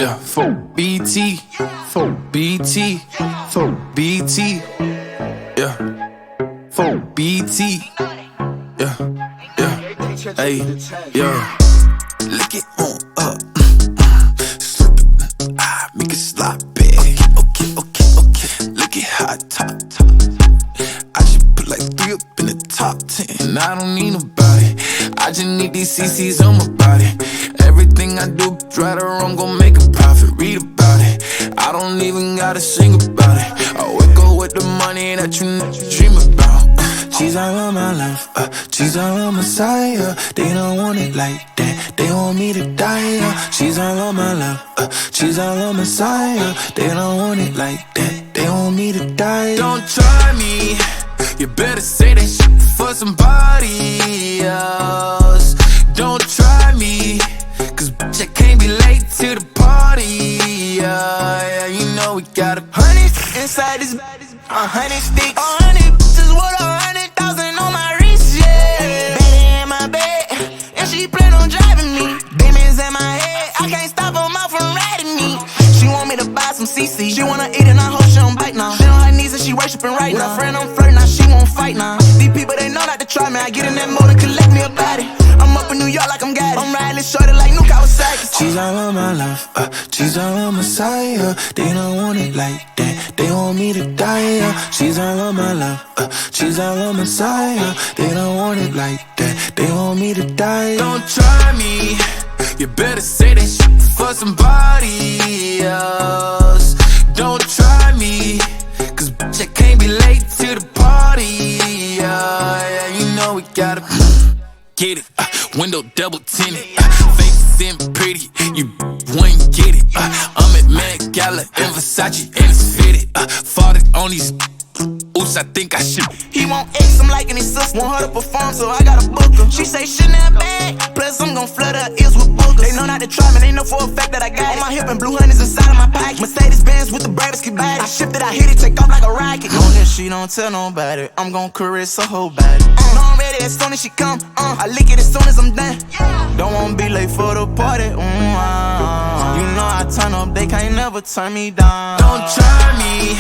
Yeah, for BT, for BT, for BT, yeah, for BT, yeah, yeah, hey, yeah. Lick it on up, slip it, make it sloppy. Okay. Look at how I top. I just put like 3 up in the top 10. And I don't need nobody. I just need these CCs on my body. Everything I do, right or wrong, gon' make a profit. Read about it. I don't even gotta sing about it. I wake up with the money that you dream about. She's all on my love, she's all on my side. They don't want it like that, they want me to die. She's all on my love, she's all on my side. They don't want it like that, they want me to die. Don't try me, you better say that shit for somebody else. Don't try me, cause bitch I can't be late to the party. Yeah, you know we got 100 inside this, 100 sticks, 100 bitches with 100,000 on my wrist, yeah. Baby in my bed, and she plan on driving me. Demons in my head, I can't stop her mouth from riding me. She want me to buy some CC, she wanna eat and I hope she don't bite now. She on her knees and she worshiping right now. With her friend I'm flirting, now she won't fight now. These people they know not to try me, I get in that mode and collect me a body. I'm up in New York like I'm got it. I'm riding shorty like New Kawasaki. She's all on my love, she's all on my side. They don't want it like that, they want me to die. She's all on my love, she's all on my side. They don't want it like that, they want me to die. Don't try me, you better say that shit for somebody else. Don't try me, cause bitch I can't be late to the party. Yeah, you know we gotta get it, window double tinted, face in pretty, you wouldn't get it. I'm at Met Gala in Versace and it's fitted. Fought it on these, oops, I think I should. He want X, I'm liking his sister. Want her to perform, so I gotta book her. She say Chanel bag, plus I'm gon' flood her ears with boogers. They know not to try me, they know for a fact that I got it. On my hip and blue honey's inside of my pocket. Mercedes Benz with the brightest body. I shipped it, I hit it, take off like a rocket. On this, she don't tell nobody. I'm gon' caress her whole body. No, I'm ready as soon as she come. I lick it as soon as I'm done. Don't wanna be late for the party. You know I turn up, they can't never turn me down. Don't try me,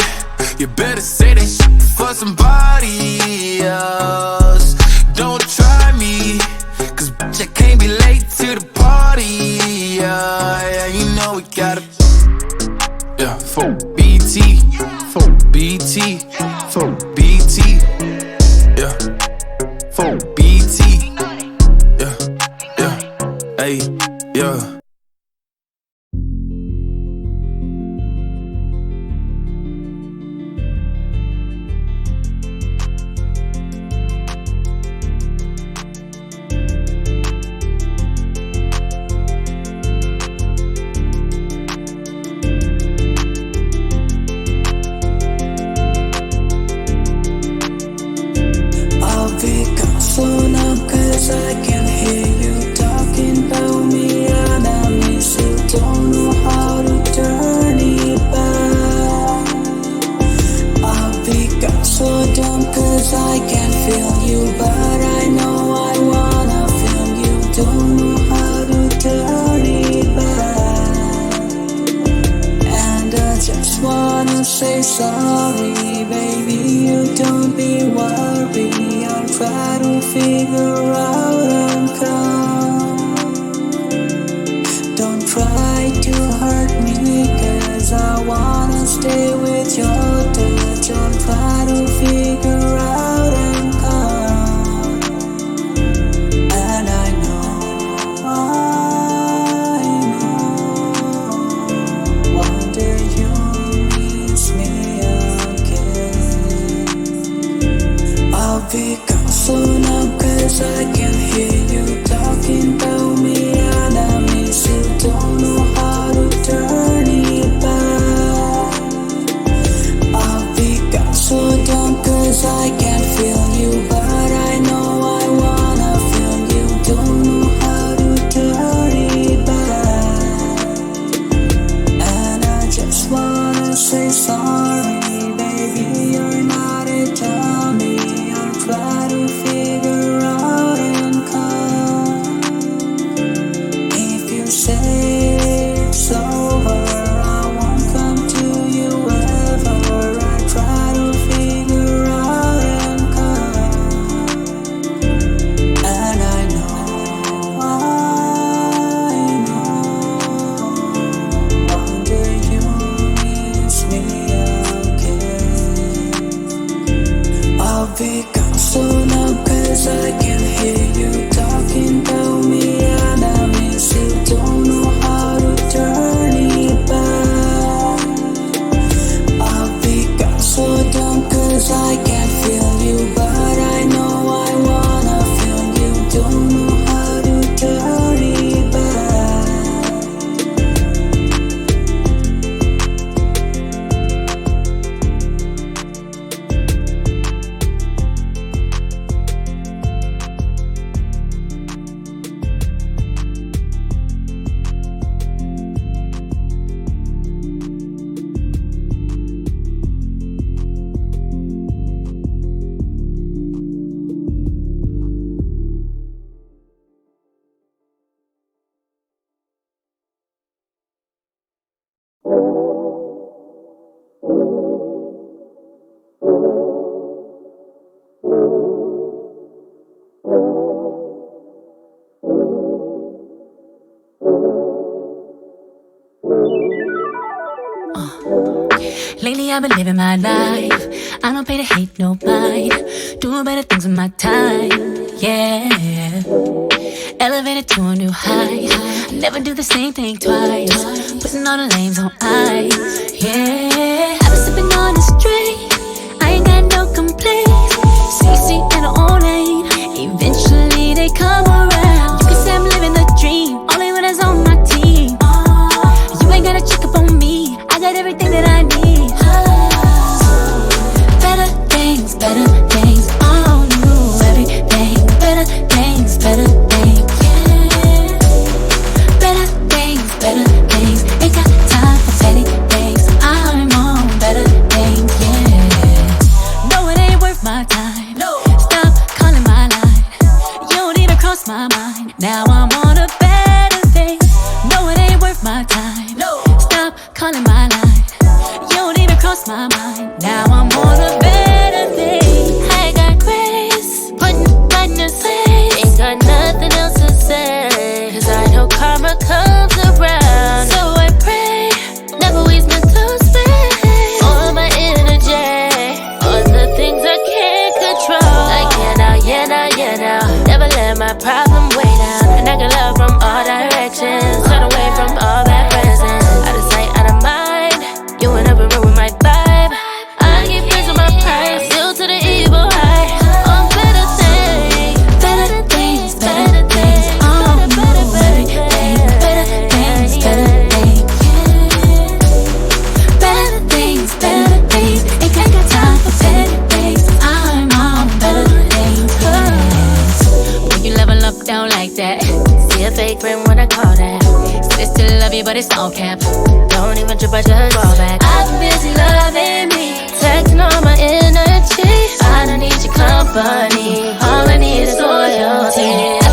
you better say that shit for somebody else. Don't try me, cause bitch I can't be late to the party. Yeah, you know we gotta. Yeah, for BT, for BT, for BT. Yeah, for BT. Yeah, hey, yeah. Cause I can hear you talking about me and I miss you. Don't know how to turn it back. I've become so dumb cause I can feel you, but I know I wanna feel you. Don't know how to turn it back. And I just wanna say sorry, baby, you don't be worried. I'll try to figure out and come. Don't try to hurt me cause I wanna stay with your touch. I'll try to figure out and come. And I know one day you'll miss me again. I'll become so numb cause I can hear you talking about me and I miss you. Don't know how to turn it back. I'll become so dumb cause Lately I've been living my life. I don't pay to hate nobody. Doing better things with my time. Yeah. Elevated to a new height. Never do the same thing twice. Putting all the lanes on ice. Yeah. I've been sipping on the straight. I ain't got no complaints. CC in the old lane. Eventually they come around. You can say I'm living the dream. Only when it's on my team. You ain't gotta check up on me. I got everything that I need. Better things on you. Everything. Better things, better things. Yeah. Better things. Ain't got time for petty things. I'm on better things, yeah. No, it ain't worth my time. No. Stop calling my line. You don't even cross my mind. Now I'm on a better thing. No, it ain't worth my time. No. Stop calling my line. You don't even cross my mind. Now I'm on a better thing. I got grace, putting right in his face. Ain't got nothing else to say, 'cause I know karma comes around. So I pray, never waste mental space on my energy, on the things I can't control. I can now, yeah now. Never let my problem weigh down. And I get love from all directions. Turn away from all bad presents. Out of sight, out of mind. You will never ruin my vibe. I get friends with my pride. Still to the evil high. On better things. Better things. On everything. Better things. Better things. Ain't got time for better things. I'm on better things. When you level up down like that, see a fake friend when I call that. Say they still love you, but it's all cap. Don't even trip, I just fall back. I've been busy loving me, taking all my energy. I don't need your company. All I need is loyalty.